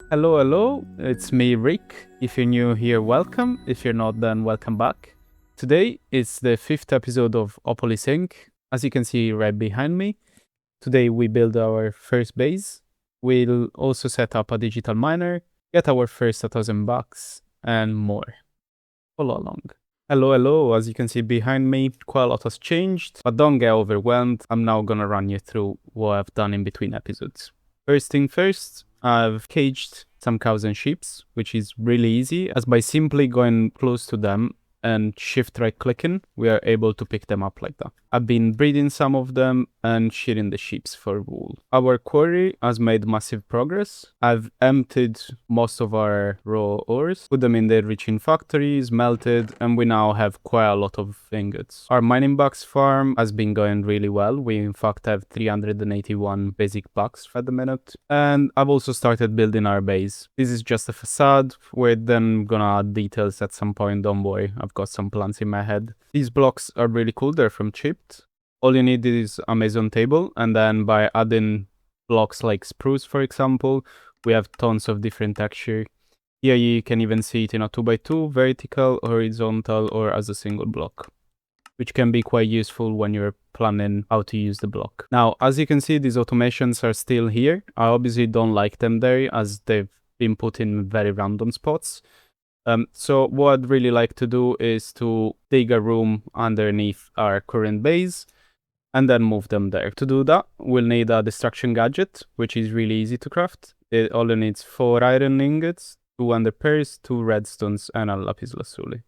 Hello, hello, it's me, Rick. If you're new here, welcome. If you're not, then welcome back. Today is the 5th episode of Opolis Inc. As you can see right behind me, today we build our first base. We'll also set up a digital miner, get our first 1,000 bucks, and more. Follow along. Hello, hello. As you can see behind me, quite a lot has changed, but don't get overwhelmed. I'm now gonna run you through what I've done in between episodes. First thing first, I've caged some cows and sheep, which is really easy, as by simply going close to them and shift right clicking, we are able to pick them up like that. I've been breeding some of them and shearing the sheep for wool. Our quarry has made massive progress. I've emptied most of our raw ores, put them in the enriching factories, melted, and we now have quite a lot of ingots. Our mining box farm has been going really well. We in fact have 381 basic blocks at the minute. And I've also started building our base. This is just a facade. We're then gonna add details at some point, don't worry. I've got some plans in my head. These blocks are really cool, they're from Chipped. All you need is a mason table, and then by adding blocks like spruce, for example, we have tons of different texture. Here you can even see it in a 2x2, vertical, horizontal, or as a single block, which can be quite useful when you're planning how to use the block. Now, as you can see, these automations are still here. I obviously don't like them there, as they've been put in very random spots. So what I'd really like to do is to dig a room underneath our current base and then move them there. To do that, we'll need a destruction gadget, which is really easy to craft. It only needs 4 iron ingots, 2 ender pearls, 2 redstones, and a lapis lazuli.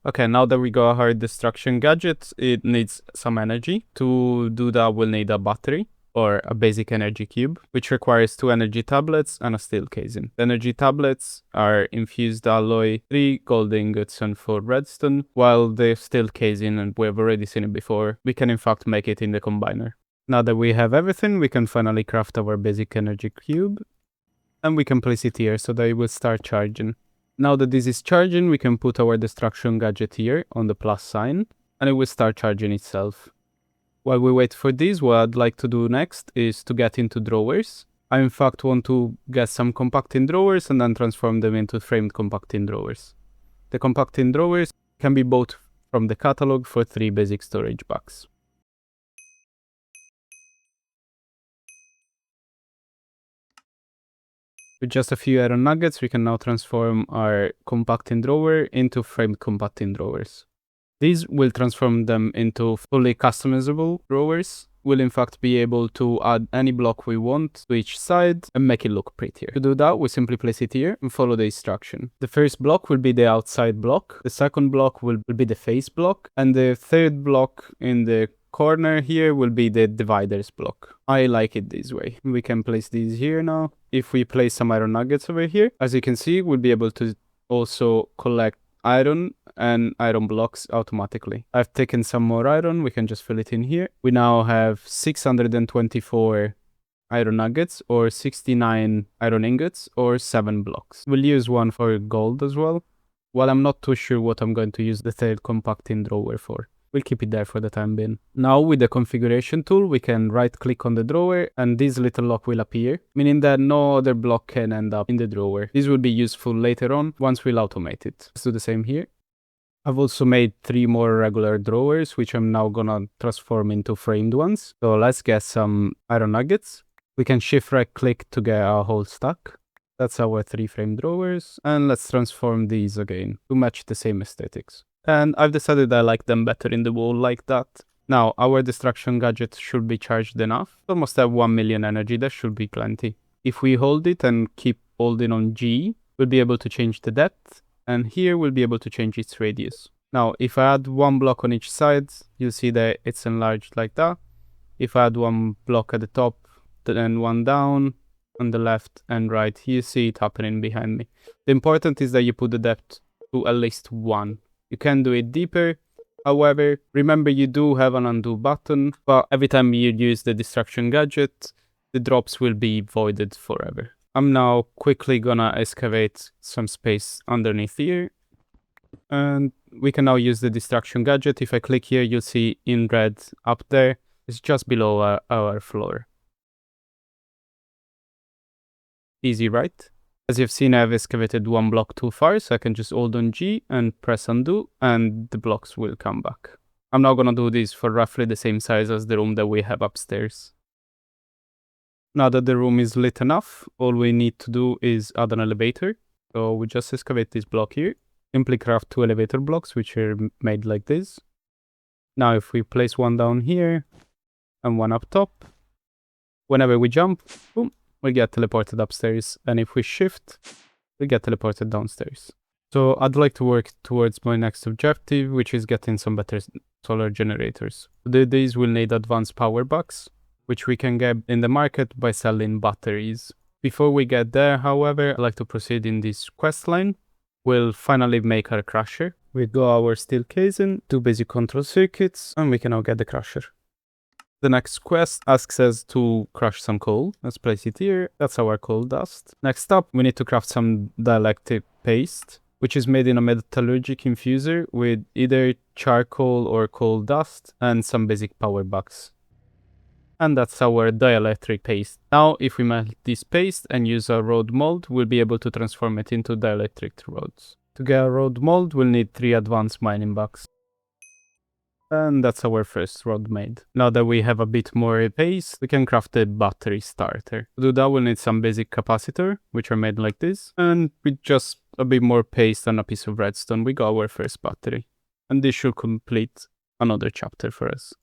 Okay, now that we got our destruction gadget, it needs some energy. To do that, we'll need a battery, or a basic energy cube, which requires 2 energy tablets and a steel casing. The energy tablets are infused alloy, 3 gold ingots and 4 redstone, while the steel casing, and we've already seen it before, we can in fact make it in the combiner. Now that we have everything, we can finally craft our basic energy cube, and we can place it here so that it will start charging. Now that this is charging, we can put our destruction gadget here on the plus sign, and it will start charging itself. While we wait for this, what I'd like to do next is to get into drawers. I in fact want to get some compacting drawers and then transform them into framed compacting drawers. The compacting drawers can be bought from the catalog for 3 basic storage bags. With just a few iron nuggets, we can now transform our compacting drawer into framed compacting drawers. These will transform them into fully customizable drawers. We'll in fact be able to add any block we want to each side and make it look prettier. To do that, we simply place it here and follow the instruction. The first block will be the outside block, the second block will be the face block, and the third block in the corner here will be the dividers block. I like it this way. We can place these here now. If we place some iron nuggets over here, as you can see, we'll be able to also collect iron and iron blocks automatically. I've taken some more iron, we can just fill it in here. We now have 624 iron nuggets, or 69 iron ingots, or 7 blocks. We'll use one for gold as well. Well, I'm not too sure what I'm going to use the third compacting drawer for. We'll keep it there for the time being. Now with the configuration tool, we can right click on the drawer and this little lock will appear, meaning that no other block can end up in the drawer. This will be useful later on once we'll automate it. Let's do the same here. I've also made 3 more regular drawers, which I'm now gonna transform into framed ones. So let's get some iron nuggets. We can shift right click to get a whole stack. That's our 3 frame drawers. And let's transform these again to match the same aesthetics. And I've decided I like them better in the wall like that. Now, our destruction gadget should be charged enough. Almost at 1 million energy, that should be plenty. If we hold it and keep holding on G, we'll be able to change the depth. And here we'll be able to change its radius. Now, if I add 1 block on each side, you'll see that it's enlarged like that. If I add 1 block at the top, then 1 down, on the left and right, you see it happening behind me. The important is that you put the depth to at least 1. You can do it deeper. However, remember you do have an undo button, but every time you use the destruction gadget, the drops will be voided forever. I'm now quickly gonna excavate some space underneath here. And we can now use the destruction gadget. If I click here, you'll see in red up there. It's just below our floor. Easy, right? As you've seen, I've excavated one block too far, so I can just hold on G and press undo, and the blocks will come back. I'm now gonna do this for roughly the same size as the room that we have upstairs. Now that the room is lit enough, all we need to do is add an elevator. So we just excavate this block here, simply craft 2 elevator blocks, which are made like this. Now if we place one down here and one up top, whenever we jump, boom, we get teleported upstairs. And if we shift, we get teleported downstairs. So I'd like to work towards my next objective, which is getting some better solar generators. To do this, we'll need advanced power box, which we can get in the market by selling batteries. Before we get there, however, I'd like to proceed in this quest line. We'll finally make our crusher. We go our steel casing, 2 basic control circuits, and we can now get the crusher. The next quest asks us to crush some coal. Let's place it here. That's our coal dust. Next up, we need to craft some dielectric paste, which is made in a metallurgic infuser with either charcoal or coal dust and some basic power box. And that's our dielectric paste. Now, if we melt this paste and use a road mold, we'll be able to transform it into dielectric roads. To get a road mold, we'll need 3 advanced mining blocks. And that's our first rod made. Now that we have a bit more paste, we can craft a battery starter. To do that, we'll need some basic capacitor, which are made like this. And with just a bit more paste and a piece of redstone, we got our first battery. And this should complete another chapter for us.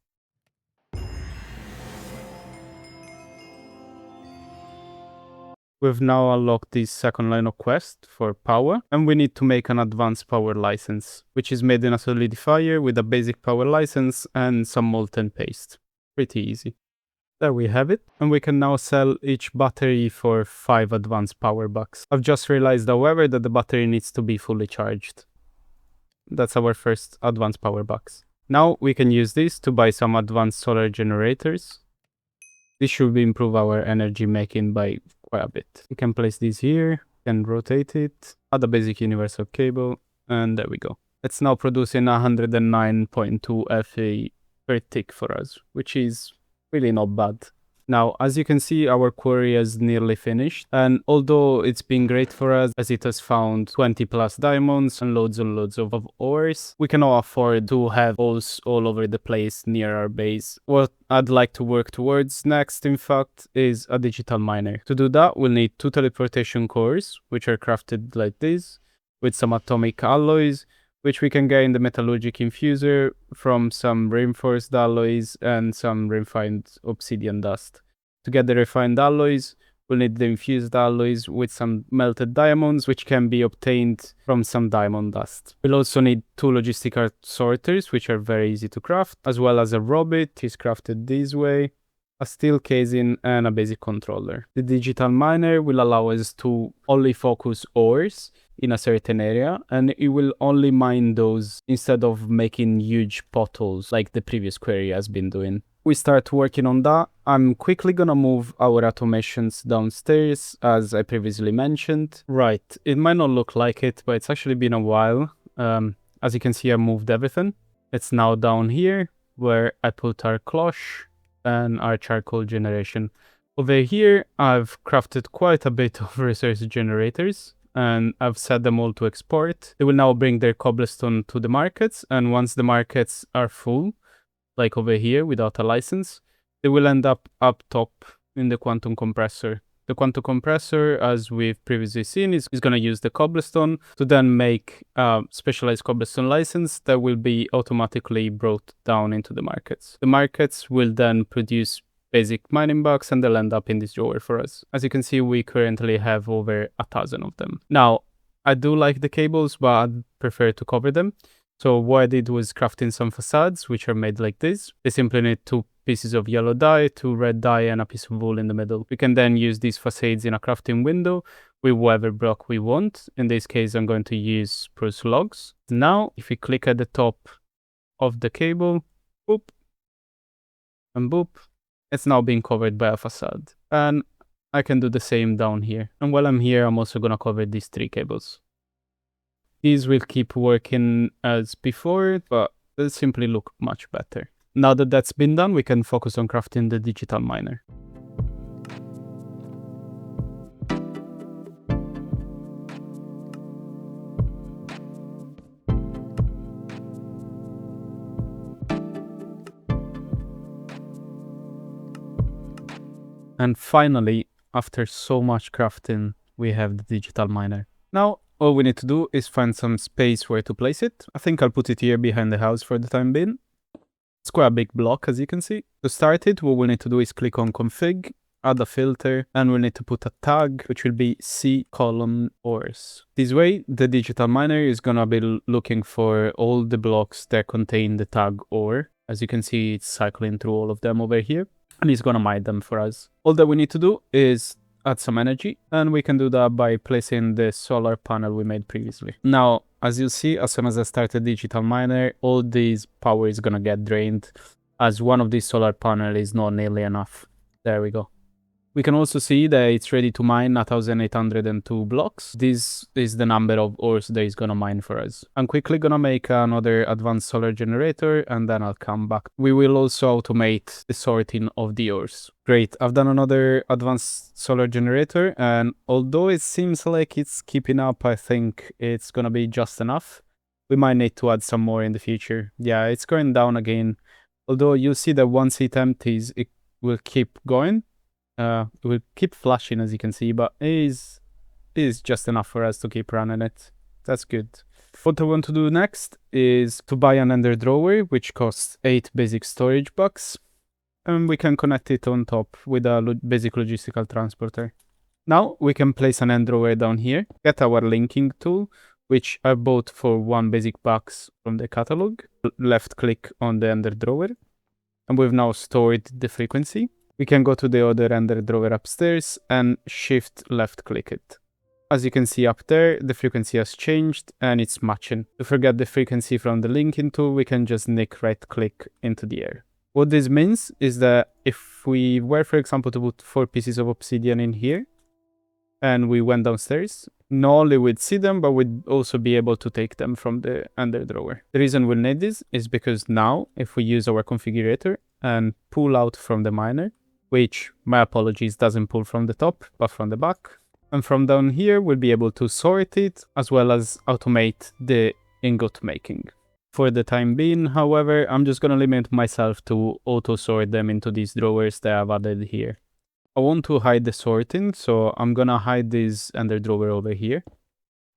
We've now unlocked this second line of quest for power, and we need to make an advanced power license, which is made in a solidifier with a basic power license and some molten paste. Pretty easy. There we have it, and we can now sell each battery for 5 advanced power bucks. I've just realized, however, that the battery needs to be fully charged. That's our first advanced power bucks. Now we can use this to buy some advanced solar generators. This should improve our energy making by quite a bit. We can place this here, can rotate it, add a basic universal cable, and there we go. It's now producing 109.2 FA per tick for us, which is really not bad. Now, as you can see, our quarry is nearly finished, and although it's been great for us as it has found 20 plus diamonds and loads of ores, we cannot afford to have holes all over the place near our base. What I'd like to work towards next, in fact, is a digital miner. To do that, we'll need 2 teleportation cores, which are crafted like this, with some atomic alloys, which we can get in the metallurgic infuser from some reinforced alloys and some refined obsidian dust. To get the refined alloys, we'll need the infused alloys with some melted diamonds, which can be obtained from some diamond dust. We'll also need 2 logistical sorters, which are very easy to craft, as well as a robot, is crafted this way, a steel casing, and a basic controller. The digital miner will allow us to only focus ores in a certain area, and it will only mine those instead of making huge potholes like the previous query has been doing. We start working on that. I'm quickly gonna move our automations downstairs, as I previously mentioned. Right, it might not look like it, but it's actually been a while. As you can see, I moved everything. It's now down here where I put our cloche and our charcoal generation. Over here, I've crafted quite a bit of resource generators, and I've set them all to export. They will now bring their cobblestone to the markets, and once the markets are full, like over here without a license, they will end up top in the quantum compressor. The quantum compressor, as we've previously seen, is going to use the cobblestone to then make a specialized cobblestone license that will be automatically brought down into the markets. The markets will then produce basic mining blocks, and they'll end up in this drawer for us. As you can see, we currently have over 1,000 of them. Now, I do like the cables, but I'd prefer to cover them. So what I did was crafting some facades, which are made like this. They simply need 2 pieces of yellow dye, 2 red dye, and a piece of wool in the middle. We can then use these facades in a crafting window with whatever block we want. In this case, I'm going to use spruce logs. Now, if we click at the top of the cable, boop, and boop, it's now being covered by a facade. And I can do the same down here. And while I'm here, I'm also going to cover these 3 cables. These will keep working as before, but they'll simply look much better. Now that that's been done, we can focus on crafting the digital miner. And finally, after so much crafting, we have the digital miner. Now, all we need to do is find some space where to place it. I think I'll put it here behind the house for the time being. It's quite a big block, as you can see. To start it, what we'll need to do is click on config, add a filter, and we'll need to put a tag, which will be C column ores. This way, the digital miner is gonna be looking for all the blocks that contain the tag ore. As you can see, it's cycling through all of them over here, and it's gonna mine them for us. All that we need to do is add some energy, and we can do that by placing the solar panel we made previously. Now, as you'll see, as soon as I start a digital miner, all this power is gonna get drained, as one of these solar panels is not nearly enough. There we go. We can also see that it's ready to mine 1,802 blocks. This is the number of ores that it's gonna mine for us. I'm quickly gonna make another advanced solar generator, and then I'll come back. We will also automate the sorting of the ores. Great, I've done another advanced solar generator, and although it seems like it's keeping up, I think it's gonna be just enough. We might need to add some more in the future. Yeah, it's going down again. Although you'll see that once it empties, it will keep going. It will keep flashing, as you can see, but it is just enough for us to keep running it. That's good. What I want to do next is to buy an ender drawer, which costs 8 basic storage bucks, and we can connect it on top with a basic logistical transporter. Now we can place an ender drawer down here, get our linking tool, which I bought for 1 basic bucks from the catalog. Left click on the ender drawer, and we've now stored the frequency. We can go to the other ender drawer upstairs and shift left click it. As you can see up there, the frequency has changed and it's matching. To forget the frequency from the linking tool, we can just nick right click into the air. What this means is that if we were, for example, to put 4 pieces of obsidian in here and we went downstairs, not only we'd see them, but we'd also be able to take them from the ender drawer. The reason we'll need this is because now, if we use our configurator and pull out from the miner, which, my apologies, doesn't pull from the top, but from the back. And from down here, we'll be able to sort it, as well as automate the ingot making. For the time being, however, I'm just going to limit myself to auto-sort them into these drawers that I've added here. I want to hide the sorting, so I'm going to hide this ender drawer over here.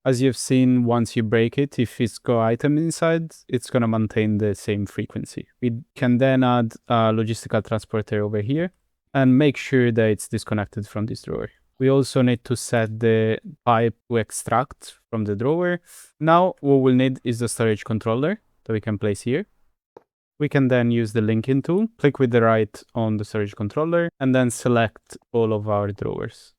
As you've seen, once you break it, if it's got items inside, it's going to maintain the same frequency. We can then add a logistical transporter over here, and make sure that it's disconnected from this drawer. We also need to set the pipe to extract from the drawer. Now, what we'll need is the storage controller that we can place here. We can then use the linking tool, click with the right on the storage controller, and then select all of our drawers.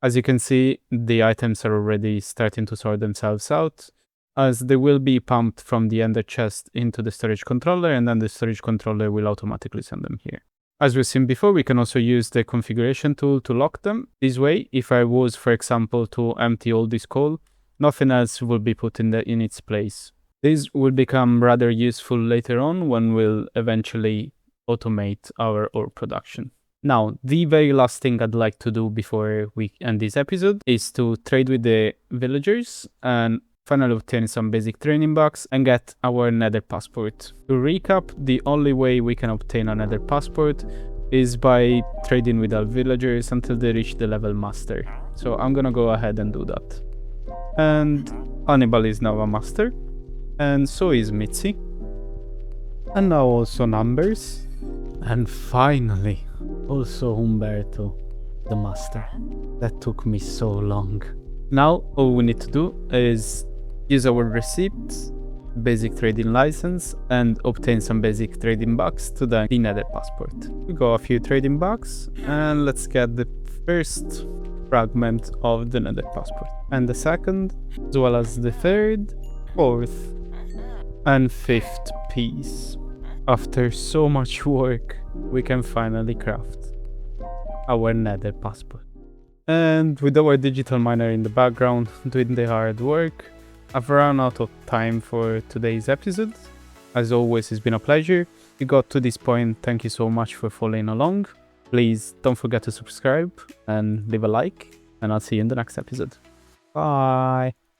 As you can see, the items are already starting to sort themselves out, as they will be pumped from the ender chest into the storage controller, and then the storage controller will automatically send them here. As we've seen before, we can also use the configuration tool to lock them. This way, if I was, for example, to empty all this coal, nothing else will be put in its place. This will become rather useful later on when we'll eventually automate our ore production. Now, the very last thing I'd like to do before we end this episode is to trade with the villagers and finally obtain some basic training bucks and get our Nether Passport. To recap, the only way we can obtain a Nether Passport is by trading with our villagers until they reach the level master. So I'm gonna go ahead and do that. And Hannibal is now a master, and so is Mitzi. And now also Numbers. And finally, also Humberto, the master. That took me so long. Now, all we need to do is use our receipts, basic trading license, and obtain some basic trading bucks to the Nether Passport. We got a few trading bucks, and let's get the first fragment of the Nether Passport. And the second, as well as the third, fourth, and fifth piece. After so much work, we can finally craft our Nether Passport. And with our digital miner in the background doing the hard work, I've run out of time for today's episode. As always, it's been a pleasure. If you got to this point, thank you so much for following along. Please don't forget to subscribe and leave a like, and I'll see you in the next episode. Bye!